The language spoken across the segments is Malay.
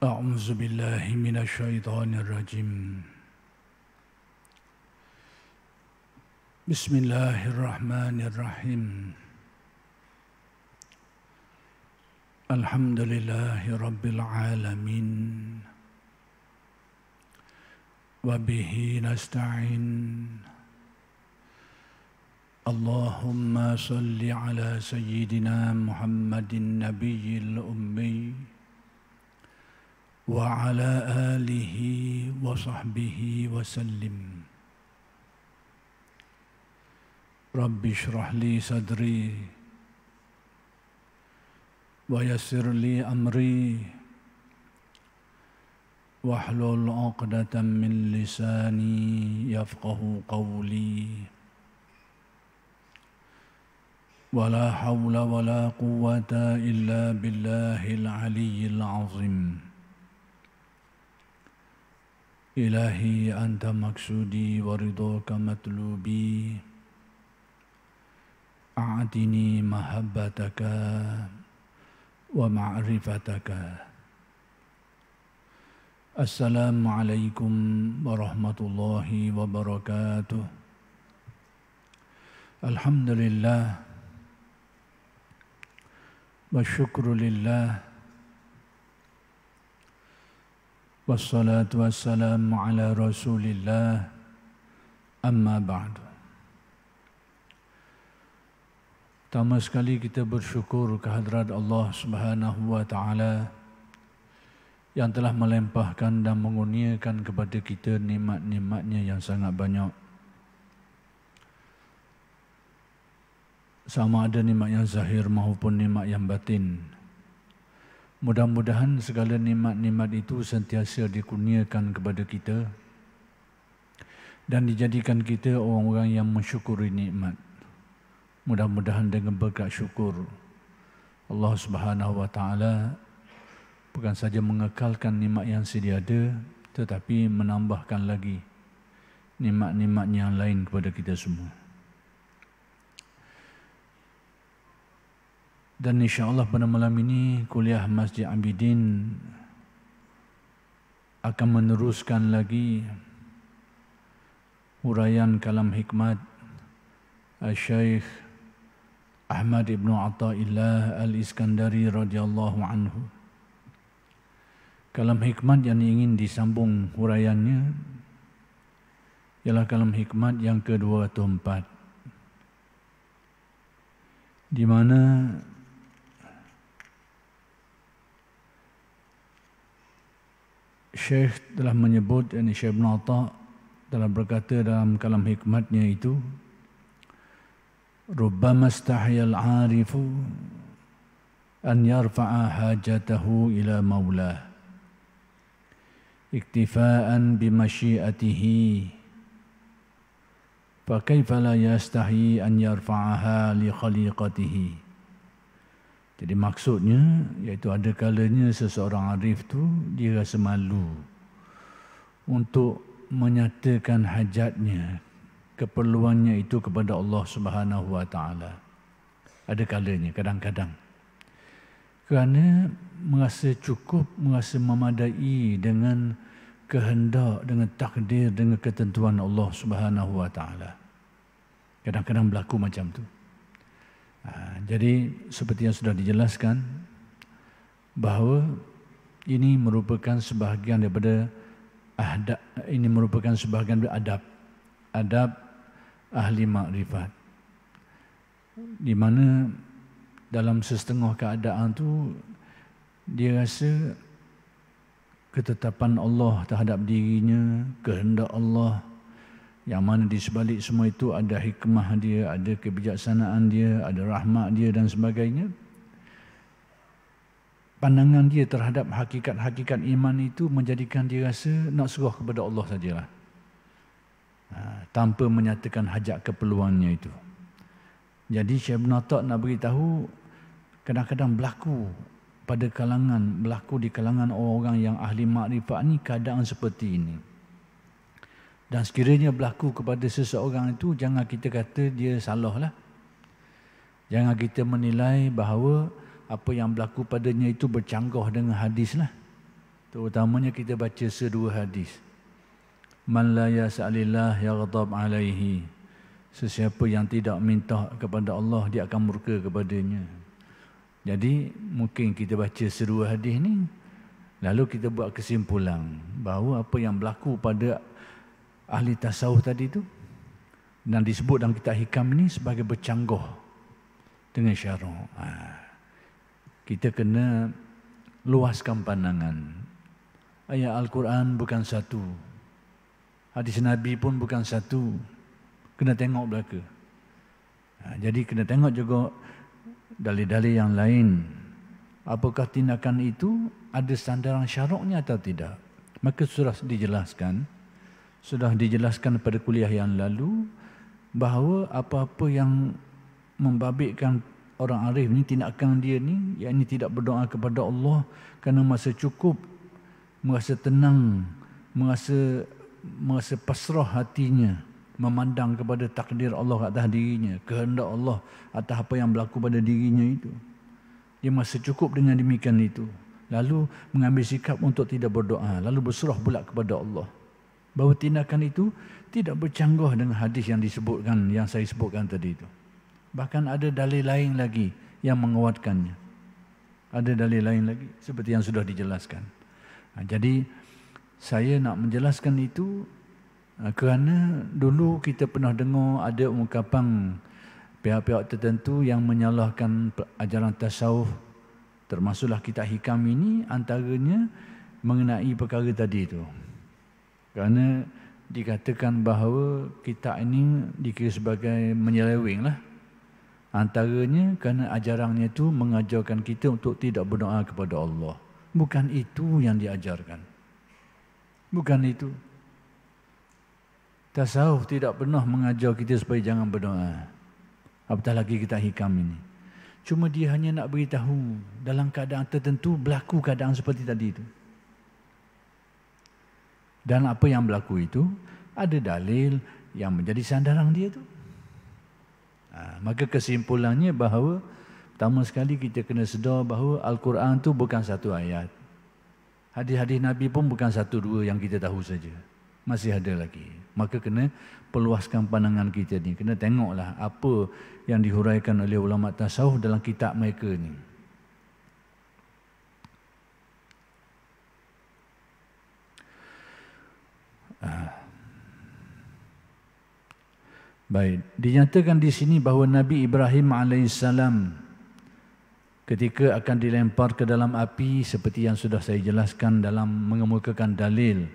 أعوذ بالله من الشيطان الرجيم بسم الله الرحمن الرحيم الحمد لله رب العالمين وبه نستعين اللهم صل على سيدنا محمد النبي الأمي وعلى آله وصحبه وسلم رب اشرح لي صدري ويسر لي أمري واحلل عقدة من لساني يفقه قولي ولا حول ولا قوة إلا بالله العلي العظيم إلهي أنت مقصودي ورضاك مطلوبي أعطني محبتك ومعرفتك السلام عليكم ورحمة الله وبركاته الحمد لله والشكر لله wassalatu wassalamu ala rasulillah amma ba'du. Pertama sekali kita bersyukur kehadrat Allah Subhanahu wa taala yang telah melimpahkan dan mengurniakan kepada kita nikmat-nikmatnya yang sangat banyak. Sama ada nikmat yang zahir maupun nikmat yang batin. Mudah-mudahan segala nikmat-nikmat itu sentiasa dikurniakan kepada kita dan dijadikan kita orang-orang yang mensyukuri nikmat. Mudah-mudahan dengan berkat syukur Allah Subhanahu wa taala bukan saja mengekalkan nikmat yang sedia ada, tetapi menambahkan lagi nikmat-nikmat yang lain kepada kita semua. Dan insya-Allah pada malam ini kuliah Masjid Abidin akan meneruskan lagi huraian kalam hikmat Syekh Ahmad Ibn Athaillah Al-Iskandari radhiyallahu anhu. Kalam hikmat yang ingin disambung huraiannya ialah kalam hikmat yang ke-24, di mana Syekh telah menyebut, Syekh Ibn Atha telah berkata dalam kalam hikmatnya itu, Rubbama istahyal arifu an yarfa'a hajatahu ila maulah iktifa'an bimasyiatihi fa kaifa la yastahyi an yarfa'aha li khaliqatihi. Jadi maksudnya iaitu ada kalanya seseorang arif tu dia rasa malu untuk menyatakan hajatnya, keperluannya itu kepada Allah Subhanahu wa taala. Ada kalanya, kadang-kadang. Kerana merasa cukup, merasa memadai dengan kehendak, dengan takdir, dengan ketentuan Allah Subhanahu wa taala. Kadang-kadang berlaku macam tu. Jadi seperti yang sudah dijelaskan bahawa ini merupakan sebahagian daripada adab, ini merupakan sebahagian daripada adab ahli makrifat, di mana dalam setengah keadaan tu dia rasa ketetapan Allah terhadap dirinya, kehendak Allah, yang mana di sebalik semua itu ada hikmah dia, ada kebijaksanaan dia, ada rahmat dia dan sebagainya. Pandangan dia terhadap hakikat-hakikat iman itu menjadikan dia rasa nak serah kepada Allah sajalah, tanpa menyatakan hajat keperluannya itu. Jadi Syekh Ibn Atha nak beritahu, kadang-kadang berlaku di kalangan orang-orang yang ahli makrifat ni keadaan seperti ini. Dan sekiranya berlaku kepada seseorang itu, jangan kita kata dia salah lah. Jangan kita menilai bahawa apa yang berlaku padanya itu bercanggah dengan hadis lah. Terutamanya kita baca sedua hadis. Man la yas'alillah yaghdab alaihi. Sesiapa yang tidak minta kepada Allah, dia akan murka kepadanya. Jadi mungkin kita baca sedua hadis ni, lalu kita buat kesimpulan bahawa apa yang berlaku pada ahli tasawuf tadi tu dan disebut dalam kitab hikam ni sebagai bercanggah dengan syarak. Kita kena luaskan pandangan. Ayat Al-Quran bukan satu, hadis Nabi pun bukan satu. Kena tengok belaka. Jadi kena tengok juga dalil-dalil yang lain. Apakah tindakan itu ada sandaran syaraknya atau tidak? Maka sudah dijelaskan pada kuliah yang lalu bahawa apa-apa yang membabitkan orang arif ni, tindakan dia ni, yakni tidak berdoa kepada Allah kerana merasa cukup, merasa tenang, merasa pasrah hatinya, memandang kepada takdir Allah atas dirinya, kehendak Allah atas apa yang berlaku pada dirinya itu. Dia merasa cukup dengan demikian itu. Lalu mengambil sikap untuk tidak berdoa, lalu berserah pula kepada Allah. Bahawa tindakan itu tidak bercanggah dengan hadis yang disebutkan, yang saya sebutkan tadi itu. Bahkan ada dalil lain lagi yang menguatkannya. Ada dalil lain lagi seperti yang sudah dijelaskan. Jadi saya nak menjelaskan itu kerana dulu kita pernah dengar ada ungkapan pihak-pihak tertentu yang menyalahkan ajaran tasawuf, termasuklah kitab hikam ini, antaranya mengenai perkara tadi itu. Kerana dikatakan bahawa kitab ini dikira sebagai menyeleweng lah. Antaranya kerana ajarannya itu mengajarkan kita untuk tidak berdoa kepada Allah. Bukan itu yang diajarkan. Bukan itu. Tasawuf tidak pernah mengajar kita supaya jangan berdoa. Apatah lagi kita hikam ini. Cuma dia hanya nak beritahu dalam keadaan tertentu berlaku keadaan seperti tadi itu. Dan apa yang berlaku itu ada dalil yang menjadi sandaran dia itu. Maka kesimpulannya bahawa pertama sekali kita kena sedar bahawa Al-Quran itu bukan satu ayat. Hadis-hadis Nabi pun bukan satu dua yang kita tahu saja. Masih ada lagi. Maka kena peluaskan pandangan kita ni. Kena tengoklah apa yang dihuraikan oleh ulama tasawuf dalam kitab mereka ni. Baik, dinyatakan di sini bahawa Nabi Ibrahim alaihissalam ketika akan dilempar ke dalam api seperti yang sudah saya jelaskan dalam mengemukakan dalil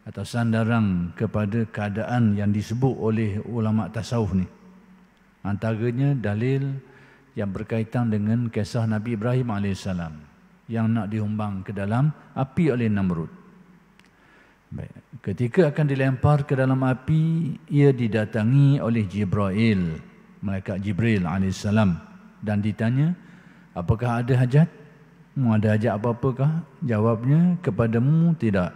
atau sandaran kepada keadaan yang disebut oleh ulama tasawuf ni. Antaranya dalil yang berkaitan dengan kisah Nabi Ibrahim alaihissalam yang nak dihumbang ke dalam api oleh Namrud. Baik. Ketika akan dilempar ke dalam api, ia didatangi oleh Jibril, malaikat Jibril alaihissalam, dan ditanya, apakah ada hajat? Ada hajat apa-apakah? Jawabnya, kepadamu tidak.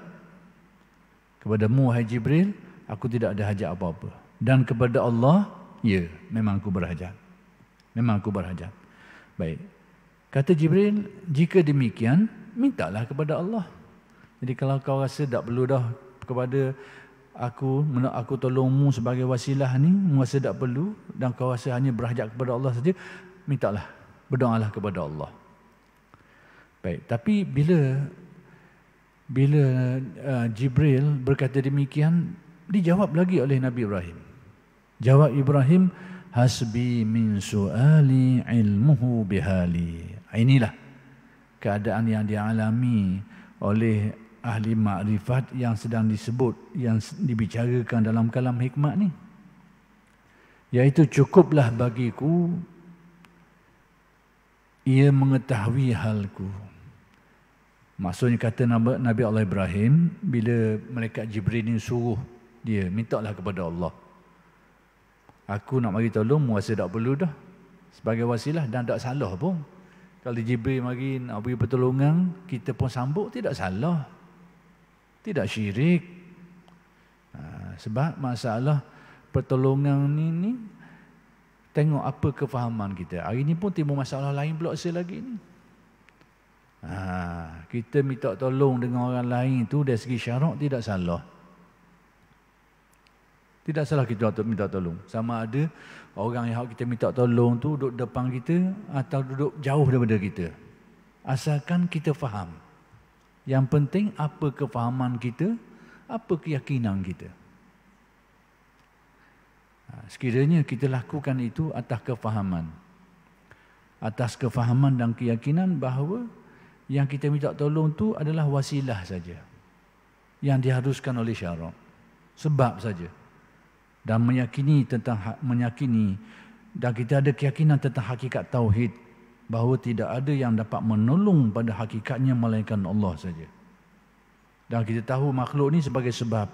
Kepadamu wahai Jibril, aku tidak ada hajat apa-apa. Dan kepada Allah, ya, memang aku berhajat. Memang aku berhajat. Baik. Kata Jibril, jika demikian, mintalah kepada Allah. Jadi kalau kau rasa tak perlu dah kepada aku tolongmu sebagai wasilah ni, rasa tak perlu dan kau rasa hanya berhajat kepada Allah saja, mintalah, berdoalah kepada Allah. Baik, tapi bila Jibril berkata demikian, dijawab lagi oleh Nabi Ibrahim. Jawab Ibrahim, hasbi min su'ali ilmuhu bihali. Inilah keadaan yang dialami oleh ahli makrifat yang sedang disebut, yang dibicarakan dalam kalam hikmat ni. Iaitu cukuplah bagiku ia mengetahui halku. Maksudnya kata Nabi Allah Ibrahim, bila malaikat Jibril ni suruh dia, mintalah kepada Allah. Aku nak bagi tolong, rasa tak perlu dah. Sebagai wasilah dan tak salah pun. Kalau Jibril mari nak beri pertolongan, kita pun sambut, tidak salah. Tidak syirik. Sebab masalah pertolongan ni tengok apa kefahaman kita. Hari ni pun timbul masalah lain pula lagi ni. Kita minta tolong dengan orang lain tu dari segi syarak tidak salah. Tidak salah kita minta tolong. Sama ada orang yang kita minta tolong tu duduk depan kita atau duduk jauh daripada kita. Asalkan kita faham. Yang penting apa kefahaman kita, apa keyakinan kita. Sekiranya kita lakukan itu atas kefahaman. Atas kefahaman dan keyakinan bahawa yang kita minta tolong tu adalah wasilah saja. Yang diharuskan oleh syarak. Sebab saja. Dan meyakini dan kita ada keyakinan tentang hakikat tauhid bahawa tidak ada yang dapat menolong pada hakikatnya melainkan Allah saja. Dan kita tahu makhluk ni sebagai sebab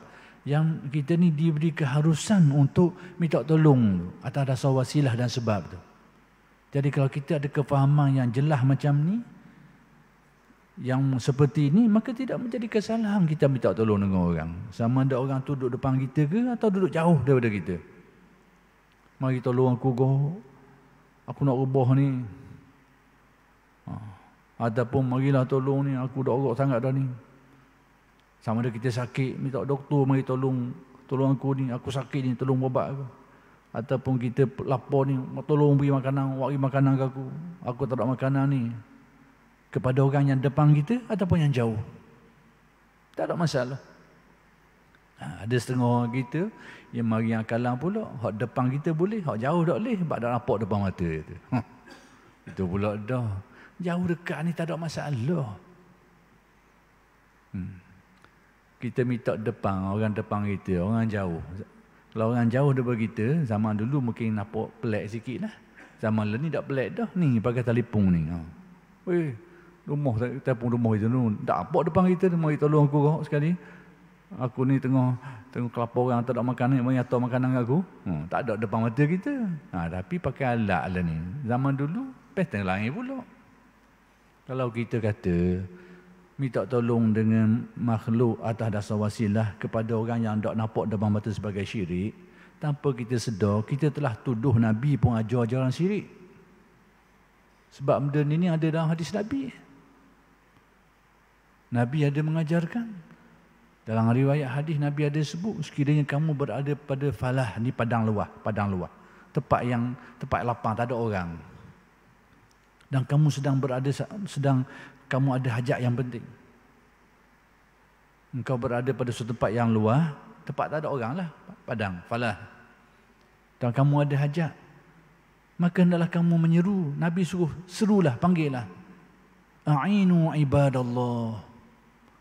yang kita ni diberi keharusan untuk minta tolong atas dasar wasilah dan sebab tu. Jadi kalau kita ada kefahaman yang jelas macam ni, yang seperti ini, maka tidak menjadi kesalahan kita minta tolong dengan orang. Sama ada orang tu duduk depan kita ke atau duduk jauh daripada kita. Mari tolong aku aku nak ubah ni. Ataupun marilah tolong ni, aku dah orok sangat dah ni. Sama ada kita sakit, minta doktor mari tolong aku ni, aku sakit ni, tolong ubat aku. Ataupun kita lapar ni, tolong beri makanan ke aku tak ada makanan ni. Kepada orang yang depan kita ataupun yang jauh. Tak ada masalah. Ada setengah orang kita yang mari yang kalang pula, hak depan kita boleh, hak jauh tak boleh, sebab dah nampak depan mata itu. Itu pula dah. Jauh dekat ni tak ada masalah. Kita minta depan, orang depan kita, orang jauh. Kalau orang jauh daripada kita, zaman dulu mungkin nampak pelik sikit lah. Zaman lain ni tak pelik dah. Ni pakai telefon ni. Rumah, telefon rumah itu tu. Tak nampak depan kita, mari tolong aku sekali. Aku ni tengah kelaparan, tak ada makanan, mari hantar makanan kat aku. Tak ada depan mata kita. Tapi pakai alat lah ni. Zaman dulu, pattern lain pula. Kalau kita kata, minta tolong dengan makhluk atas dasar wasilah kepada orang yang tak nampak depan mata sebagai syirik, tanpa kita sedar, kita telah tuduh Nabi pun ajar ajaran syirik. Sebab benda ini ada dalam hadis Nabi. Nabi ada mengajarkan. Dalam riwayat hadis Nabi ada sebut, sekiranya kamu berada pada falah, ni padang luah. Tempat lapang, tak ada orang. Dan kamu sedang kamu ada hajat yang penting. Engkau berada pada suatu tempat yang luar, tempat tak ada orang lah, padang, falah. Dan kamu ada hajat, maka hendaklah kamu menyeru. Nabi suruh, serulah, panggillah. A'inu ibadallah.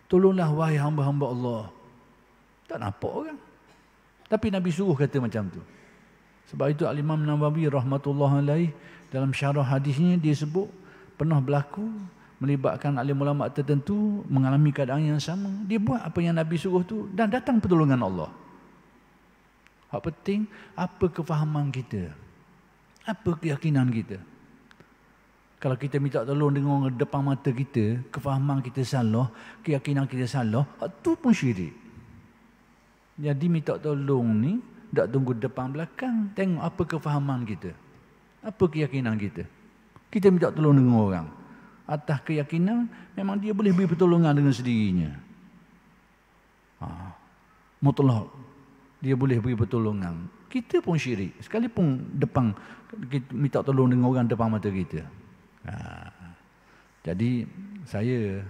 Tolonglah wahai hamba-hamba Allah. Tak nampak orang. Tapi Nabi suruh kata macam tu. Sebab itu Al-Imam Nawawi rahmatullah alaih dalam syarah hadisnya dia sebut pernah berlaku melibatkan alim ulama tertentu mengalami keadaan yang sama. Dia buat apa yang Nabi suruh tu dan datang pertolongan Allah. Hak penting apa kefahaman kita? Apa keyakinan kita? Kalau kita minta tolong dengan orang depan mata kita, kefahaman kita salah, keyakinan kita salah, itu pun syirik. Jadi minta tolong ni, tak tunggu depan belakang, tengok apa kefahaman kita. Apa keyakinan kita. Kita minta tolong dengan orang. Atas keyakinan, memang dia boleh beri pertolongan dengan sendirinya. Mutlak. Dia boleh beri pertolongan. Kita pun syirik. Sekalipun depan, kita minta tolong dengan orang depan mata kita. Jadi saya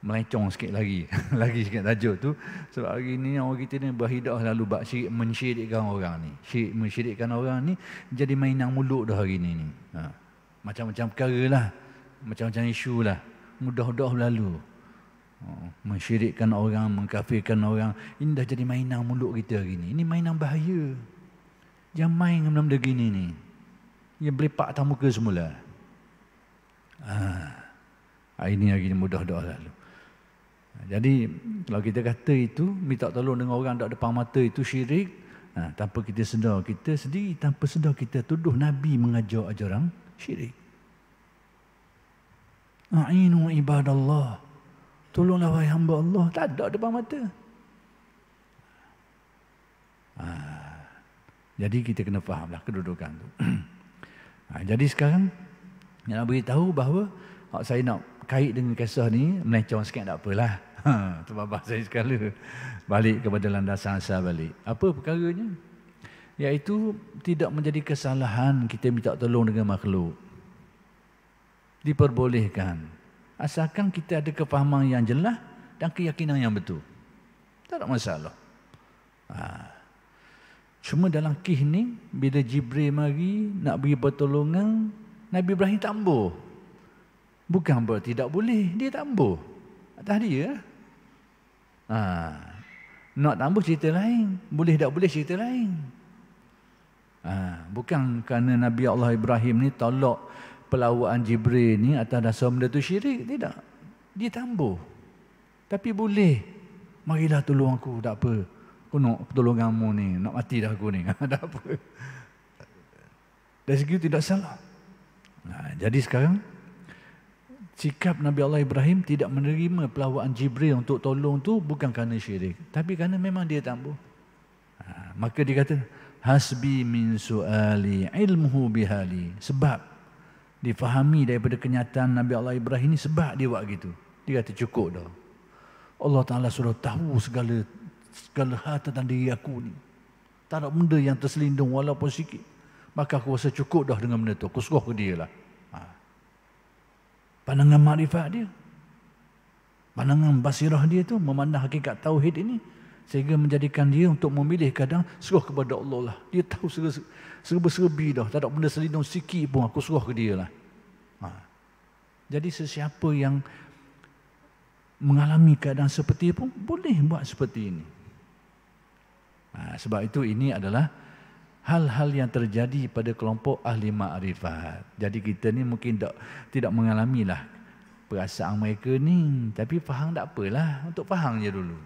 melencong sikit lagi sikit tajuk tu sebab hari ni orang kita ni berhidah lalu bab syirik mensyirikkan orang ni. Syirik mensyirikkan orang ni jadi mainan mulut dah hari ni. Macam-macam perkara lah, macam-macam isu lah, mudah-mudah berlalu. Mensyirikkan orang, mengkafirkan orang, ini dah jadi mainan mulut kita hari ni. Ini mainan bahaya. Jangan main dengan benda gini ni. Yang belepak atas muka semula. Ini lagi mudah-mudah lalu. Jadi kalau kita kata itu minta tolong dengan orang tak depan mata itu syirik, tanpa kita sedar, kita sendiri tanpa sedar kita tuduh Nabi mengajar ajaran syirik. A'inu ibadallah. Tolonglah wahai hamba Allah, tak ada depan mata. Jadi kita kena fahamlah kedudukan tu. Jadi sekarang nak beritahu bahawa saya nak kait dengan kisah ni, melencong sikit tak apalah. Tu babah saya sekala. Balik kepada landasan asal balik. Apa perkaranya? Iaitu tidak menjadi kesalahan kita minta tolong dengan makhluk. Diperbolehkan. Asalkan kita ada kefahaman yang jelas dan keyakinan yang betul. Tak ada masalah. Cuma dalam kisah ni, bila Jibril mari nak beri pertolongan, Nabi Ibrahim tambah. Bukan berarti tidak boleh, dia tambah. Atas dia. Nak tambah cerita lain, boleh tak boleh cerita lain. Bukan kerana Nabi Allah Ibrahim ni tolak pelawaan Jibril ni atas dasar benda tu syirik, tidak. Dia tambah. Tapi boleh. Marilah tolong aku, tak apa. Aku nak pertolonganmu ni, nak mati dah aku ni. Tak apa. Dari segi tidak salah. Jadi sekarang sikap Nabi Allah Ibrahim tidak menerima pelawaan Jibril untuk tolong tu bukan kerana syirik, tapi kerana memang dia tambah. Maka dia kata, hasbi min su'ali ilmuhu bihali. Sebab difahami daripada kenyataan Nabi Allah Ibrahim ni, sebab dia buat gitu. Dia kata cukup dah. Allah Ta'ala sudah tahu segala hal tentang diri aku ni. Tak ada benda yang terselindung walaupun sikit. Maka aku rasa cukup dah dengan benda tu. Aku suruh ke dia lah. Pandangan makrifat dia, pandangan basirah dia tu memandang hakikat tauhid ini, sehingga menjadikan dia untuk memilih kadang suruh kepada Allah lah. Dia tahu serba-serbi dah, tak ada benda selindung sikit pun, aku suruh ke dia lah. Jadi sesiapa yang mengalami keadaan seperti pun boleh buat seperti ini. Sebab itu ini adalah hal-hal yang terjadi pada kelompok ahli ma'rifat. Jadi kita ni mungkin tidak mengalamilah perasaan mereka ni, tapi faham tak apalah, untuk faham je dulu.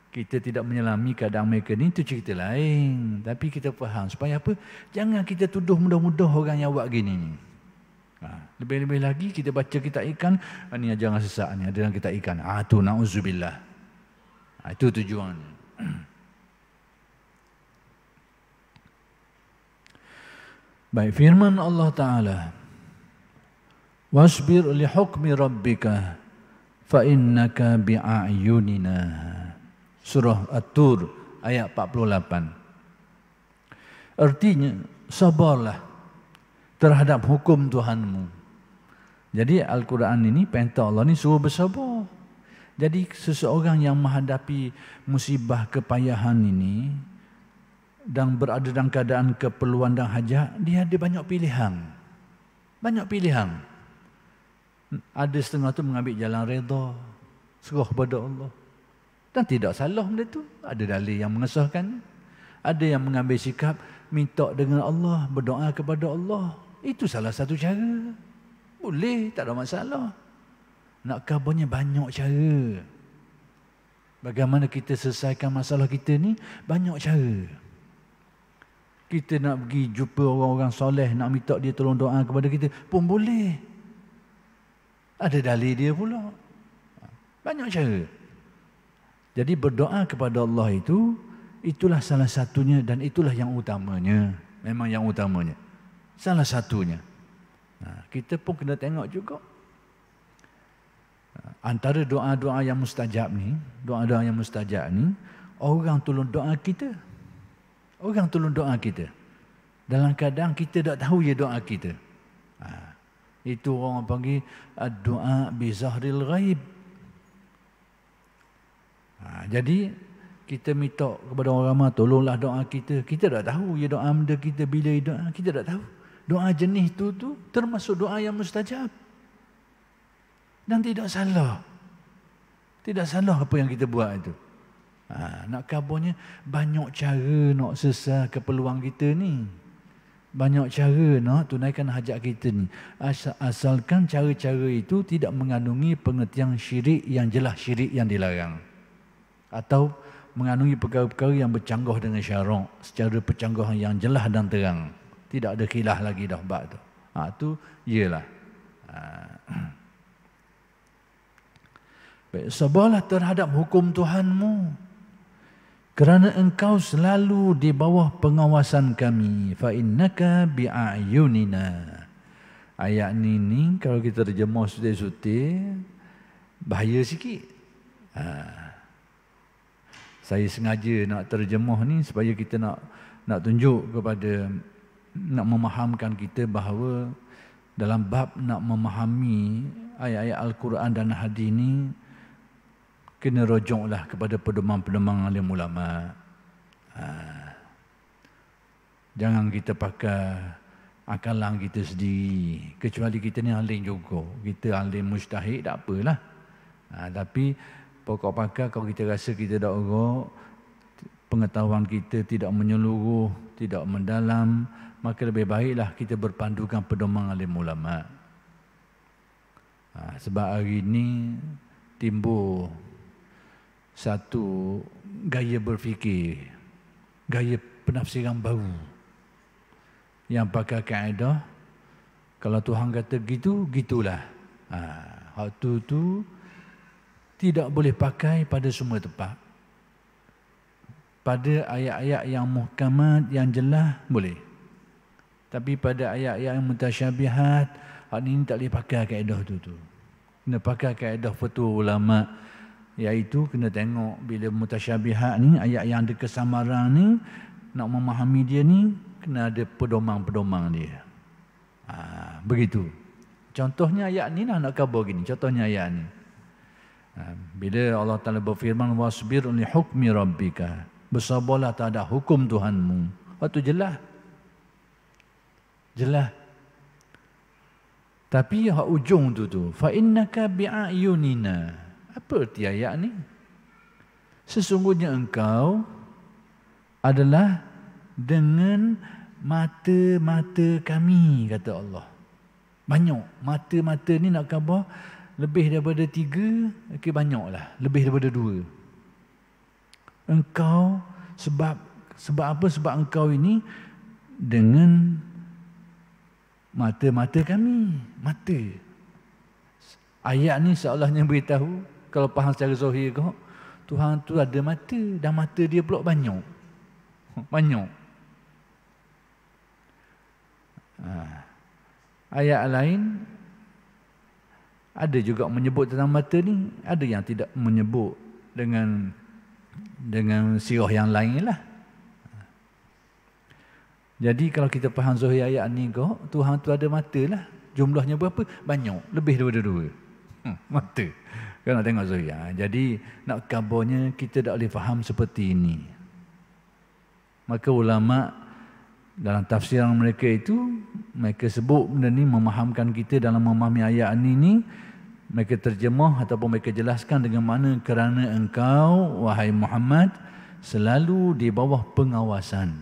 Kita tidak menyelami keadaan mereka ni, itu cerita lain. Tapi kita faham supaya apa? Jangan kita tuduh mudah-mudah orang yang buat gini ni. Lebih-lebih lagi kita baca kitab ikan, ni ajaran sesat ni, ada dalam kitab ikan. Tu na'udzubillah. Itu tujuannya. Baik, firman Allah Ta'ala, wasbir li hukmi rabbika fa innaka bi'ayunina. Surah At-Tur ayat 48. Artinya, sabarlah terhadap hukum Tuhanmu. Jadi Al-Quran ini, perintah Allah ni suruh bersabar. Jadi seseorang yang menghadapi musibah kepayahan ini dan berada dalam keadaan keperluan dan hajat, dia ada banyak pilihan. Banyak pilihan. Ada setengah tu mengambil jalan redha, serah kepada Allah. Dan tidak salah benda tu. Ada dalil yang mengesahkan. Ada yang mengambil sikap minta dengan Allah, berdoa kepada Allah. Itu salah satu cara. Boleh, tak ada masalah. Nak kabarnya banyak cara. Bagaimana kita selesaikan masalah kita ni, banyak cara. Kita nak pergi jumpa orang-orang soleh, nak minta dia tolong doa kepada kita pun boleh. Ada dalil dia pula. Banyak cara. Jadi berdoa kepada Allah itu, itulah salah satunya dan itulah yang utamanya. Memang yang utamanya. Salah satunya. Kita pun kena tengok juga. Antara doa-doa yang mustajab ni, doa-doa yang mustajab ni, orang tolong doa kita. Orang tolong doa kita. Dalam keadaan kita tak tahu je doa kita. Itu orang panggil doa bizahril ghaib. Jadi kita minta kepada orang ramai, tolonglah doa kita. Kita tak tahu je doa benda kita bila doa. Kita tak tahu. Doa jenis tu termasuk doa yang mustajab. Dan tidak salah. Tidak salah apa yang kita buat itu. Nak kabarnya banyak cara nak selesai keperluan kita ni. Banyak cara nak tunaikan hajat kita ni. Asalkan cara-cara itu tidak mengandungi pengertian syirik yang jelas, syirik yang dilarang. Atau mengandungi perkara-perkara yang bercanggah dengan syarak secara percanggahan yang jelas dan terang. Tidak ada khilaf lagi dah bab tu. Tu iyalah. Baik, sabarlah terhadap hukum Tuhanmu. Kerana engkau selalu di bawah pengawasan kami. Fa innaka bi'ayunina. ayat ni kalau kita terjemah sutil-sutil, bahaya sikit. Saya sengaja nak terjemah ni supaya kita nak tunjuk kepada, nak memahamkan kita bahawa dalam bab nak memahami ayat-ayat Al-Quran dan hadis ni, kena rujuklah kepada pedoman-pedoman alim ulama. Jangan kita pakai akalan kita sendiri. Kecuali kita ni alim juga. Kita alim mujtahid tak apalah. Tapi pokok pakar kalau kita rasa kita tak urut, pengetahuan kita tidak menyeluruh, tidak mendalam, maka lebih baiklah kita berpandukan pedoman alim ulama. Sebab hari ini timbul satu gaya berfikir, gaya penafsiran baru yang pakai kaedah kalau Tuhan kata gitu, gitulah. Hak tu tidak boleh pakai pada semua tempat. Pada ayat-ayat yang muhkamat, yang jelas boleh. Tapi pada ayat-ayat yang mutasyabihat, hak ni tak boleh pakai kaedah tu. Kena pakai kaedah fatwa ulama, iaitu kena tengok bila mutasyabihat ni, ayat yang ada kesamaran ni, nak memahami dia ni kena ada pedoman-pedoman dia. Begitu. Contohnya ayat ni nak khabar gini. Contohnya ayat ni. Bila Allah Ta'ala berfirman, wasbir li hukmi rabbika, bersabarlah terhadap hukum Tuhanmu. Waktu jelas. Jelas. Tapi hak ujung tu, fa innaka bi'ayunina. Apa arti ayat ni? Sesungguhnya engkau adalah dengan mata-mata kami, kata Allah. Banyak. Mata-mata ni nak khabar lebih daripada 3, banyaklah. Lebih daripada 2. Engkau, sebab apa? Sebab engkau ini dengan mata-mata kami. Mata. Ayat ni seolahnya beritahu, kalau faham secara zahir kau, Tuhan tu ada mata, dan mata dia pula banyak. Banyak. Ayat lain ada juga menyebut tentang mata ni, ada yang tidak menyebut dengan sirah yang lain lah. Jadi kalau kita faham zahir ayat ni kau, Tuhan tu ada mata lah. Jumlahnya berapa? Banyak. Lebih daripada 2. Mata. Kau nak tengok zahir. Jadi nak kabarnya kita tak boleh faham seperti ini. Maka ulama dalam tafsiran mereka itu, mereka sebut benda ni memahamkan kita dalam memahami ayat ni, mereka terjemah ataupun mereka jelaskan dengan mana kerana engkau, wahai Muhammad, selalu di bawah pengawasan,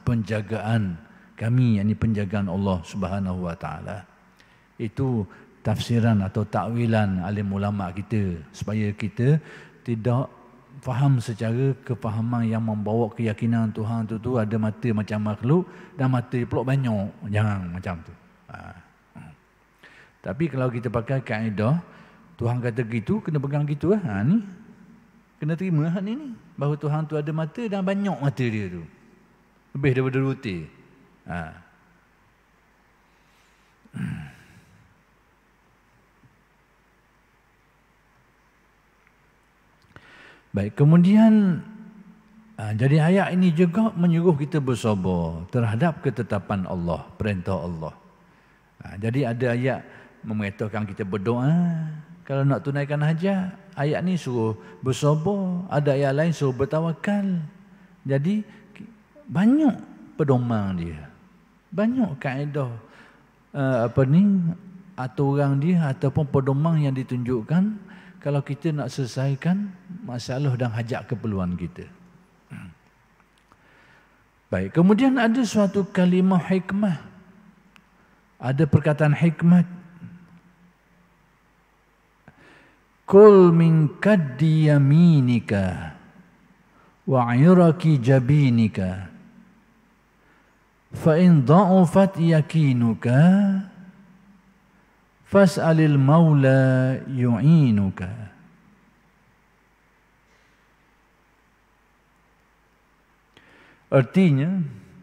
penjagaan kami, yakni penjagaan Allah Subhanahu wa taala. Itu tafsiran atau takwilan alim ulama kita, supaya kita tidak faham secara kefahaman yang membawa keyakinan Tuhan tu ada mata macam makhluk dan mata pula banyak. Jangan macam tu. Tapi kalau kita pakai kaedah Tuhan kata gitu, kena pegang gitu lah. Ni kena terima hak ni bahawa Tuhan tu ada mata dan banyak mata dia tu. Lebih daripada ruti. Baik, kemudian jadi ayat ini juga menyuruh kita bersabar terhadap ketetapan Allah, perintah Allah. Jadi ada ayat memerintahkan kita berdoa kalau nak tunaikan hajat. Ayat ni suruh bersabar, ada ayat lain suruh bertawakal. Jadi banyak pedoman dia, banyak kaedah aturan dia ataupun pedoman yang ditunjukkan kalau kita nak selesaikan masalah dan hajat keperluan kita. Baik, kemudian ada suatu kalimah hikmah. Ada perkataan hikmat. Kul min kaddi yaminika wa 'iraki jabinika fa in dha'ufat yakinuka fas'alil maula yu'inuka. Artinya,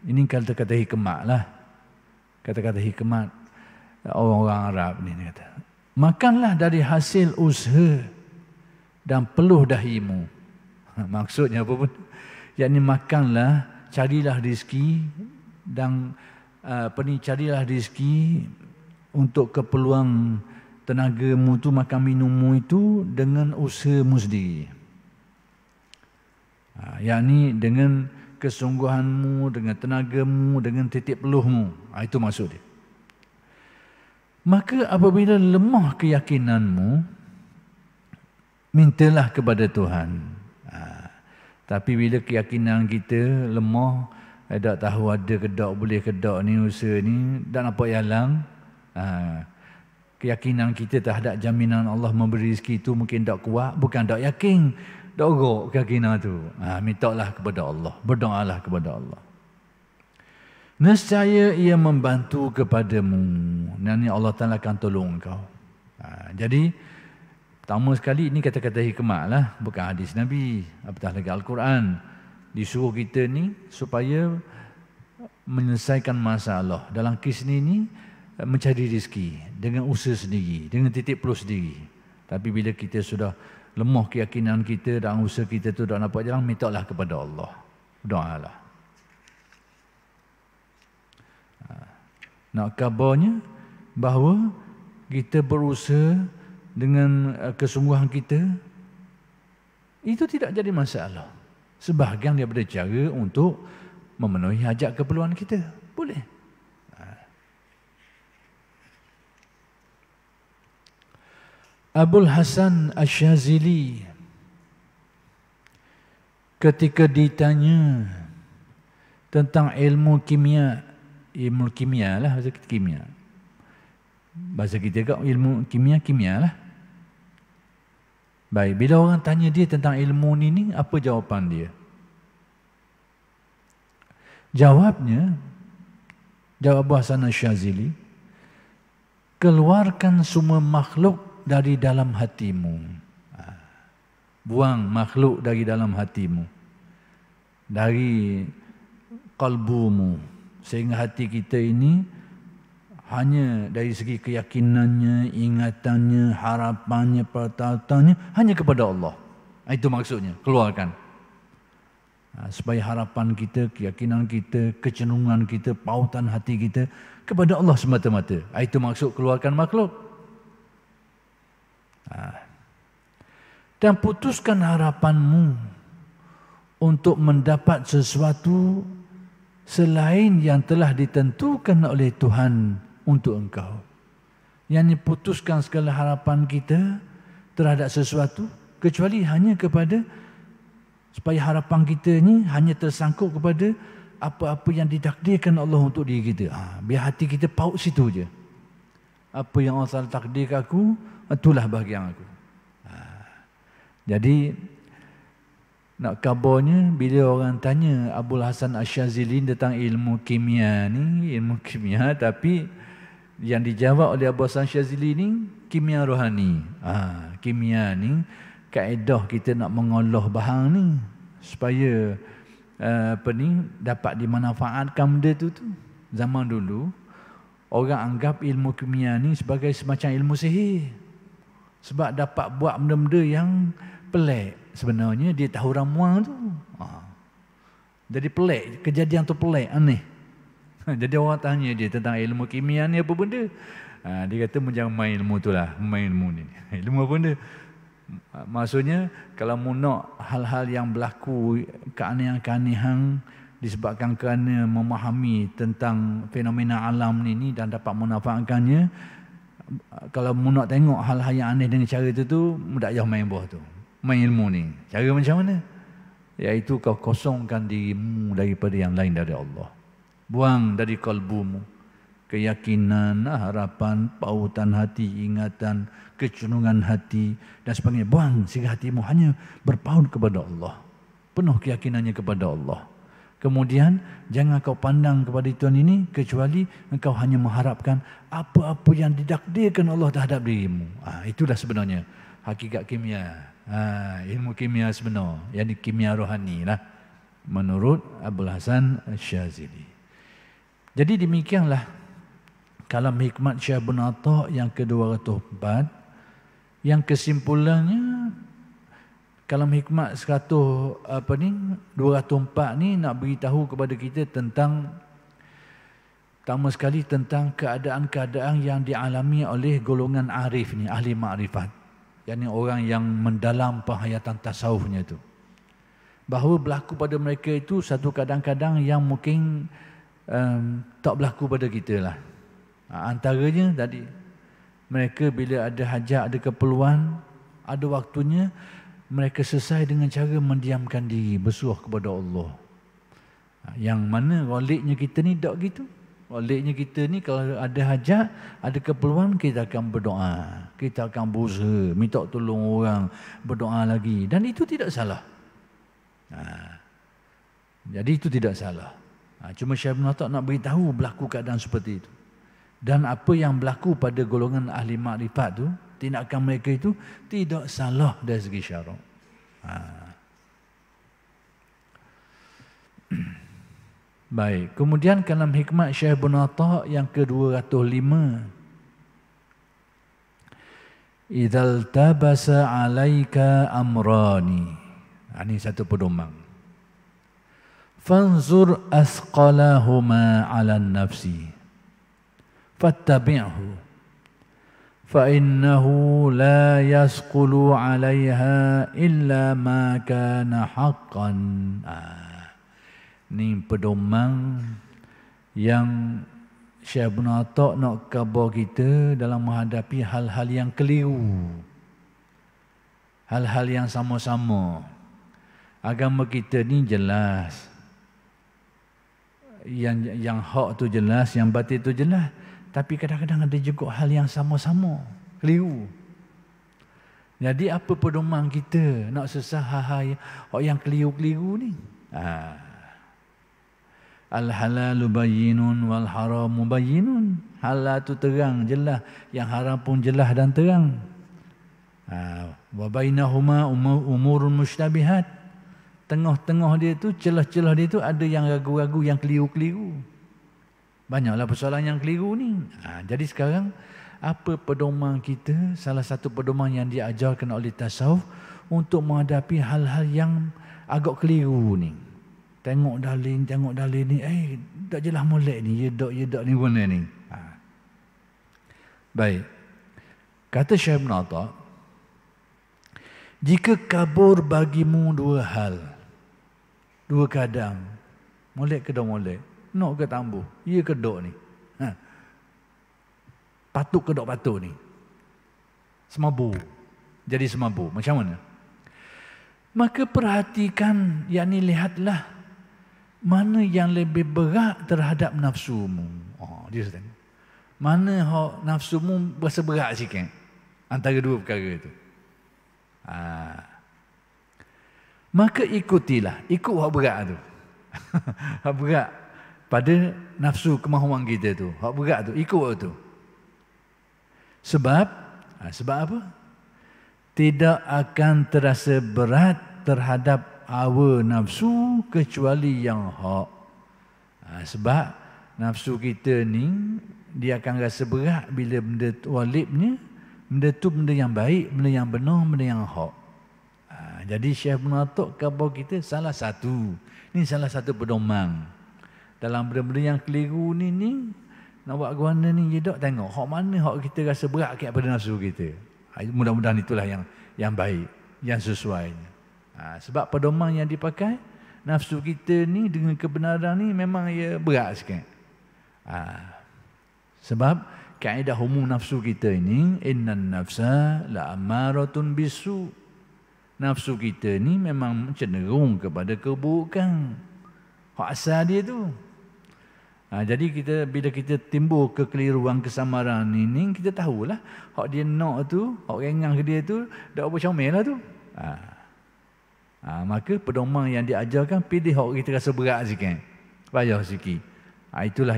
ini kata-kata hikmat lah. Kata-kata hikmat. orang-orang Arab ni kata. Makanlah dari hasil usaha dan peluh dahimu. Maksudnya apa pun? Yakni makanlah, carilah rezeki dan carilah rezeki untuk keperluan tenagamu tu, makan minummu itu dengan usahamu sendiri. Yakni dengan kesungguhanmu, dengan tenagamu, dengan titik peluhmu. Itu maksud dia. Maka apabila lemah keyakinanmu, mintalah kepada Tuhan. Tapi bila keyakinan kita lemah, tak tahu ada ke tak, boleh ke tak ni usaha ni, dan apa yalang, keyakinan kita terhadap jaminan Allah memberi rezeki itu mungkin tak kuat, bukan tak yakin, tak urut keyakinan tu. Mintalah kepada Allah, berdoalah kepada Allah. Nescaya ia membantu kepadamu. Nanti Allah Ta'ala akan tolong kau. Jadi, pertama sekali ini kata-kata hikmat lah, bukan hadis Nabi, apatah lagi Al-Quran. Disuruh kita ni supaya menyelesaikan masalah. Dalam kes ni mencari rezeki dengan usaha sendiri, dengan titik peluh sendiri. Tapi bila kita sudah lemah keyakinan kita dan usaha kita tu tak nampak jalan, mintalah kepada Allah. Doalah. Nak kabarnya bahawa kita berusaha dengan kesungguhan kita, itu tidak jadi masalah. Sebahagian daripada cara untuk memenuhi hajat keperluan kita. Boleh. Abul Hasan Asy-Syadzili ketika ditanya tentang ilmu kimia lah, bahasa kimia. Bahasa kita kat ilmu kimia lah. Baik, bila orang tanya dia tentang ilmu ni, apa jawapan dia? Jawabnya, jawab Abu Hasan Asy-Syadzili, keluarkan semua makhluk dari dalam hatimu. Buang makhluk dari dalam hatimu, dari kalbumu, sehingga hati kita ini hanya dari segi keyakinannya, ingatannya, harapannya, pertatannya hanya kepada Allah. Itu maksudnya, keluarkan. Supaya harapan kita, keyakinan kita, kecenderungan kita, pautan hati kita kepada Allah semata-mata. Itu maksud keluarkan makhluk. Dan putuskan harapanmu untuk mendapat sesuatu selain yang telah ditentukan oleh Tuhan untuk engkau. Yang ini putuskan segala harapan kita terhadap sesuatu, kecuali hanya kepada, supaya harapan kita ni hanya tersangkut kepada apa-apa yang ditakdirkan Allah untuk diri kita. Biar hati kita paut situ je. Apa yang Allah takdirkan aku, itulah bahagian aku. Jadi nak kabarnya, bila orang tanya Abul Hasan Asy-Syadzili tentang ilmu kimia ni, ilmu kimia, tapi yang dijawab oleh Abu Hasan Asy-Syadzili ni kimia rohani. Kimia ni kaedah kita nak mengolah bahan ni supaya dapat dimanfaatkan benda tu. Zaman dulu orang anggap ilmu kimia ni sebagai semacam ilmu sihir, sebab dapat buat benda-benda yang pelik. Sebenarnya dia tahu ramuan tu. Jadi pelik, kejadian tu pelik, aneh. Jadi orang tanya dia tentang ilmu kimia ni apa benda. Dia kata jangan main ilmu tu lah, main ilmu ni. Ilmu apa benda? Maksudnya kalau mu nak hal-hal yang berlaku, keanehan-keanehan disebabkan kerana memahami tentang fenomena alam ni dan dapat memanfaatkannya, kalau mu nak tengok hal-hal yang aneh dengan cara tu mu tak payah main bawah tu. Main ilmu ni. Cara macam mana? Iaitu kau kosongkan dirimu daripada yang lain dari Allah. Buang dari kalbumu keyakinan, harapan, pautan hati, ingatan, kecenderungan hati dan sebagainya. Buang sehingga hatimu hanya berpaut kepada Allah. Penuh keyakinannya kepada Allah. Kemudian jangan kau pandang kepada Tuhan ini kecuali engkau hanya mengharapkan apa-apa yang ditakdirkan Allah terhadap dirimu. Itulah sebenarnya hakikat kimia. Ilmu kimia sebenar, yang kimia rohani lah, menurut Abul Hasan Asy-Syadzili. Jadi demikianlah Kalam Hikmat Syekh Ibn Atta yang ke-204, yang kesimpulannya Kalam Hikmat 204 ni nak beritahu kepada kita tentang, pertama sekali tentang keadaan-keadaan yang dialami oleh golongan arif ni, ahli makrifat, yakni orang yang mendalam penghayatan tasawufnya itu. Bahawa berlaku pada mereka itu satu kadang-kadang yang mungkin tak berlaku pada kita lah. Antaranya tadi, mereka bila ada hajat, ada keperluan, ada waktunya, mereka selesai dengan cara mendiamkan diri, bersuah kepada Allah. Yang mana roliknya kita ni tak gitu. Roliknya kita ni kalau ada hajat, ada keperluan, kita akan berdoa. Kita akan berusaha, minta tolong orang, berdoa lagi. Dan itu tidak salah. Jadi itu tidak salah. Cuma Syekh Ibn Atta nak beritahu berlaku keadaan seperti itu. Dan apa yang berlaku pada golongan ahli makrifat tu, tindakan mereka itu tidak salah dari segi syarak. Baik, kemudian Kalam Hikmat Syekh Ibn Atta yang ke-205. Idzal tabasa 'alaika amrani. Ini satu pedoman. Fanzur asqalahuma 'ala nafsi. Fattabi'hu. Fa innahu la yasqulu 'alaiha illa ma kana haqqan. Ni pedoman yang Syekh Ibn Atta nak khabar kita dalam menghadapi hal-hal yang keliru, hal-hal yang sama-sama. Agama kita ni jelas, yang hak tu jelas, yang batil tu jelas, tapi kadang-kadang ada juga hal yang sama-sama keliru. Jadi apa pedoman kita nak sesah hal-hal yang keliru-keliru ni? Al-halalu bayyinun wal haramu bayyinun. Halal tu terang, jelas. Yang haram pun jelas dan terang. Wa bainahuma umurun mushtabihat. Tengah-tengah dia tu, celah-celah dia tu ada yang ragu-ragu, yang keliru-keliru. Banyaklah persoalan yang keliru ni. Jadi sekarang, apa pedoman kita? Salah satu pedoman yang diajarkan oleh tasawuf untuk menghadapi hal-hal yang agak keliru ni. Tengok dalil ni, tak jelas molek ni, yedak ni guna ni. Baik. Kata Syekh Ibn Atta, jika kabur bagimu dua hal, dua keadaan, molek ke tak molek, nak ke tambuh, ya ke tak ni, patut ke tak patut ni, semabur, jadi semabur, macam mana? Maka perhatikan, yakni lihatlah mana yang lebih berat terhadap nafsumu. Dia tengok. Mana nafsumu berasa berat sikit antara dua perkara itu. Maka ikutilah, ikut hak berat tu. Hak berat pada nafsu kemahuan kita tu, hak berat tu, ikut tu. Sebab apa? Tidak akan terasa berat terhadap hawa nafsu kecuali yang hak. Sebab nafsu kita ni dia akan rasa berat bila benda walibnya, benda tu benda yang baik, benda yang benar, benda yang hak. Jadi Syekh Ibn Atta khabar kita salah satu pedoman dalam benda-benda yang keliru ni nak buat guana ni, je tak tengok hak mana hak kita rasa berat pada nafsu kita. Mudah-mudahan itulah yang baik, yang sesuai. Sebab pedoman yang dipakai nafsu kita ni dengan kebenaran ni memang ia berat sikit. Sebab kaedah umum nafsu kita ini, innan nafsa la'ammaratun bisu. Nafsu kita ni memang cenderung kepada keburukan. Hak asal dia tu. Jadi bila kita timbul kekeliruan, kesamaran ini, kita tahulah hak dia nak tu, hak rengang ke dia tu, dak apa comel lah tu. Maka pedoman yang diajarkan, pilih hak kita rasa berat sikit, payah sikit. Itulah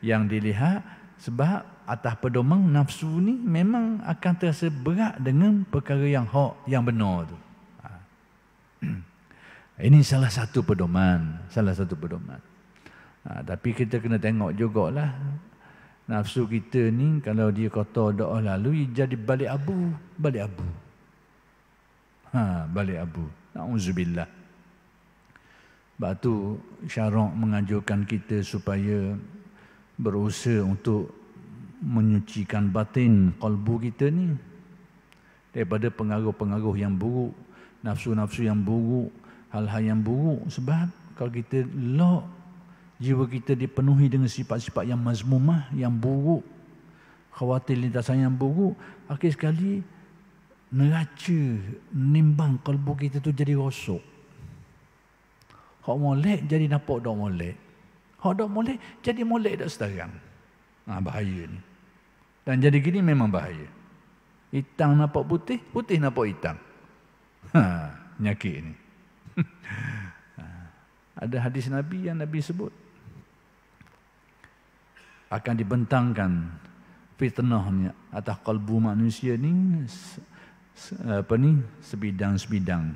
yang dilihat. Sebab atas pedoman nafsu ni memang akan terasa berat dengan perkara yang hak, yang benar tu. Ini salah satu pedoman. Tapi kita kena tengok jugalah Nafsu kita ni kalau dia kotor doa lalu jadi balik abu. Balik abu. Na'udzubillah. Sebab tu syarak menganjurkan kita supaya berusaha untuk menyucikan batin kalbu kita ni daripada pengaruh-pengaruh yang buruk, nafsu-nafsu yang buruk, hal-hal yang buruk. Sebab kalau kita lock jiwa kita dipenuhi dengan sifat-sifat yang mazmumah, yang buruk, khawatir lintasan yang buruk, akhir sekali neraca nimbang kalbu kita tu jadi rosak. Hak molek jadi nampak dok molek. Hak dok molek jadi molek dak setarang. Bahaya ni. Dan jadi gini memang bahaya. Hitam nampak putih, putih nampak hitam. Penyakit ni. Ada hadis Nabi yang Nabi sebut akan dibentangkan fitnahnya atas kalbu manusia ni sebidang-sebidang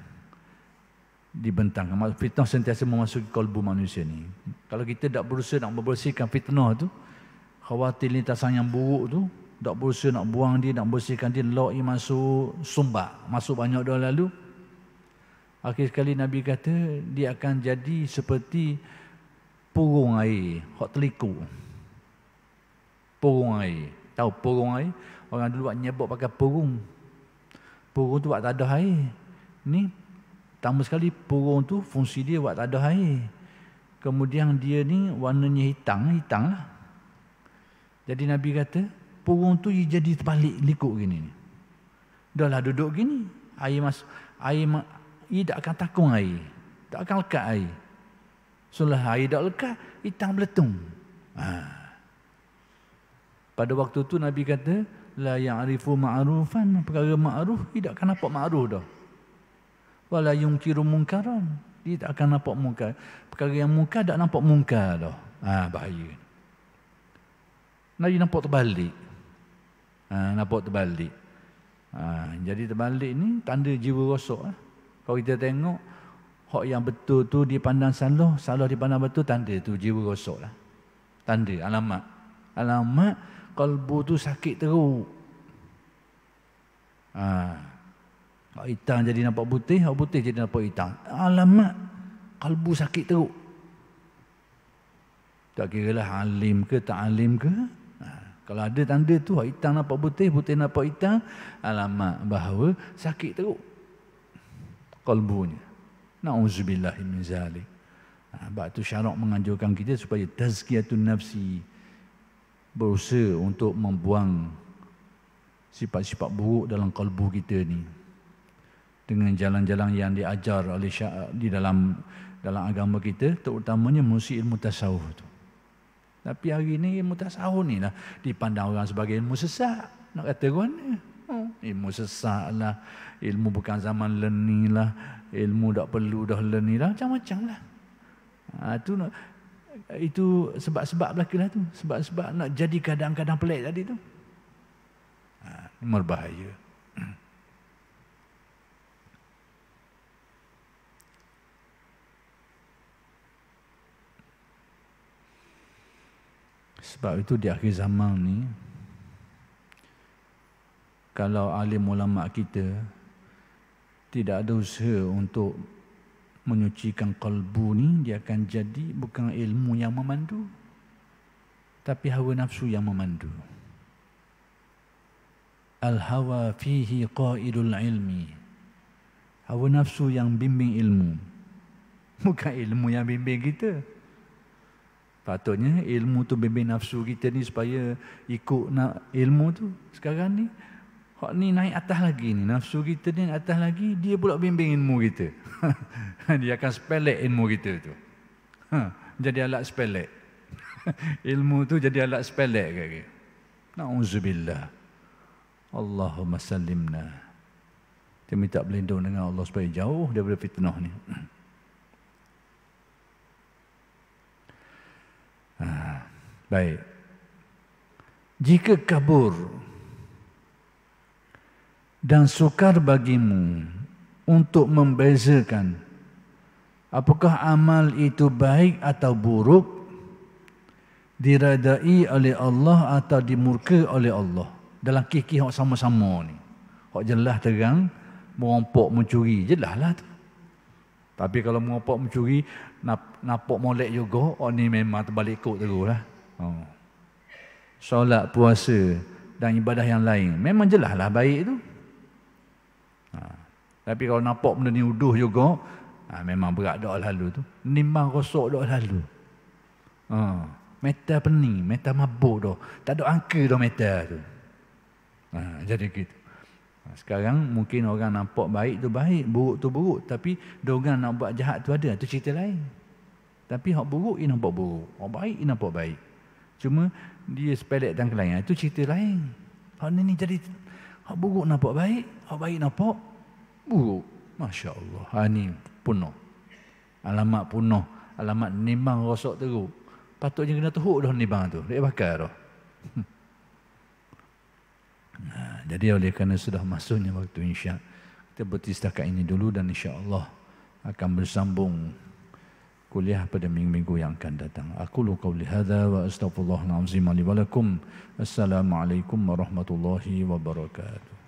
dibentangkan. Fitnah sentiasa memasuki kalbu manusia ni. Kalau kita tak berusaha nak membersihkan fitnah tu, khawatir lintasan yang buruk tu, tak berusaha nak buang dia, nak bersihkan dia, lock masuk sumbak, masuk banyak dah lalu, akhir sekali Nabi kata dia akan jadi seperti purung air, hak teliku. Purung air. Tahu purung air? Orang dulu buat nyebok pakai purung. Purung tu buat tak ada air. Ni pertama sekali purung tu fungsi dia buat tak ada air. Kemudian dia ni warnanya hitam lah. Jadi Nabi kata purung tu jadi terbalik likuk gini. Dah lah duduk gini, air masuk, ia tak akan takung air, tak akan lekat air. Setelah air tak lekat, hitam beletung. Pada waktu tu Nabi kata, la ya'rifu ma'rufan, perkara ma'ruf, dia tak akan nampak ma'ruf dah. Wala yunkiru munkaran, dia tak akan nampak munkar. Perkara yang munkar tak nampak munkar dah. Bahaya. Nabi nampak terbalik. Nampak terbalik. Jadi terbalik ni tanda jiwa rosak. Kalau kita tengok hak yang betul tu dipandang salah, salah dipandang betul, tanda tu jiwa rosak lah. Tanda, alamat. Alamat kalbu tu sakit teruk. Hak hitam jadi nampak putih, hak putih jadi nampak hitam. Alamat kalbu sakit teruk. Tak kira lah alim ke tak alim ke. Kalau ada tanda tu, hak hitam nampak putih, putih nampak hitam, alamat bahawa sakit teruk kalbunya. Na'udzubillah min zalik. Sebab tu syarak menganjurkan kita supaya tazkiyatun nafsi, berusaha untuk membuang sifat-sifat buruk dalam kalbu kita ni dengan jalan-jalan yang diajar oleh di dalam agama kita, terutamanya musi ilmu tasawuf tu. Tapi hari ni ilmu tasawuf ni lah dipandang orang sebagai ilmu sesat. Nak kata mana? Ilmu sesat lah, ilmu bukan zaman learning lah, ilmu tak perlu dah learning lah, macam-macam lah. Itu sebab-sebab belaka lah tu. Sebab-sebab nak jadi kadang-kadang pelik tadi tu. Berbahaya. Sebab itu di akhir zaman ni, kalau alim ulama kita tidak ada usaha untuk menyucikan kalbu ni, dia akan jadi bukan ilmu yang memandu, tapi hawa nafsu yang memandu. Al-hawa fihi qaidul ilmi. Hawa nafsu yang bimbing ilmu, bukan ilmu yang bimbing kita. Patutnya ilmu tu bimbing nafsu kita ni supaya ikut nak ilmu tu. Sekarang ni hak ni naik atas lagi ni, nafsu kita ni naik atas lagi, dia pula bimbing ilmu kita. Dia akan sepelek ilmu kita tu. Jadi alat sepelek. Ilmu tu jadi alat sepelek kaki. Na'udzubillah. Allahumma sallimna. Kita minta berlindung dengan Allah supaya jauh daripada fitnah ni. Baik. Jika kabur dan sukar bagimu untuk membezakan apakah amal itu baik atau buruk, diredai oleh Allah atau dimurka oleh Allah. Dalam kisah hak sama-sama ni. Hak jelas terang, merampok mencuri, jelaslah tu. Tapi kalau merampok mencuri, nampak molek juga, oh ni memang terbalik ikut teruslah. Oh. Solat, puasa dan ibadah yang lain, memang jelaslah baik tu. Tapi kalau nampak benda ni uduh juga, memang berat dak lalu tu. Nimbang rosak dak lalu. Meta pening, meta mabuk dah. Tak ada angka dah meta tu. Jadi gitu. Sekarang mungkin orang nampak baik tu baik, buruk tu buruk. Tapi orang nak buat jahat tu ada, tu cerita lain. Tapi hak buruk ia nampak buruk, hak baik ia nampak baik. Cuma dia sepelek dan kelainan, itu cerita lain. Hak ni jadi hak buruk nampak baik, hak baik nampak buruk. Masya Allah. Ni punah. Alamat punah, alamat nimbang rosak teruk. Patutnya kena teruk dah nimbang tu. Dia bakar dah. Jadi oleh kerana sudah masuknya waktu Isyak, kita berhenti setakat ini dulu dan insya-Allah akan bersambung kuliah pada minggu-minggu yang akan datang. Aqulu qauli hadza wa astaghfirullahal azim li wa lakum. Assalamualaikum warahmatullahi wabarakatuh.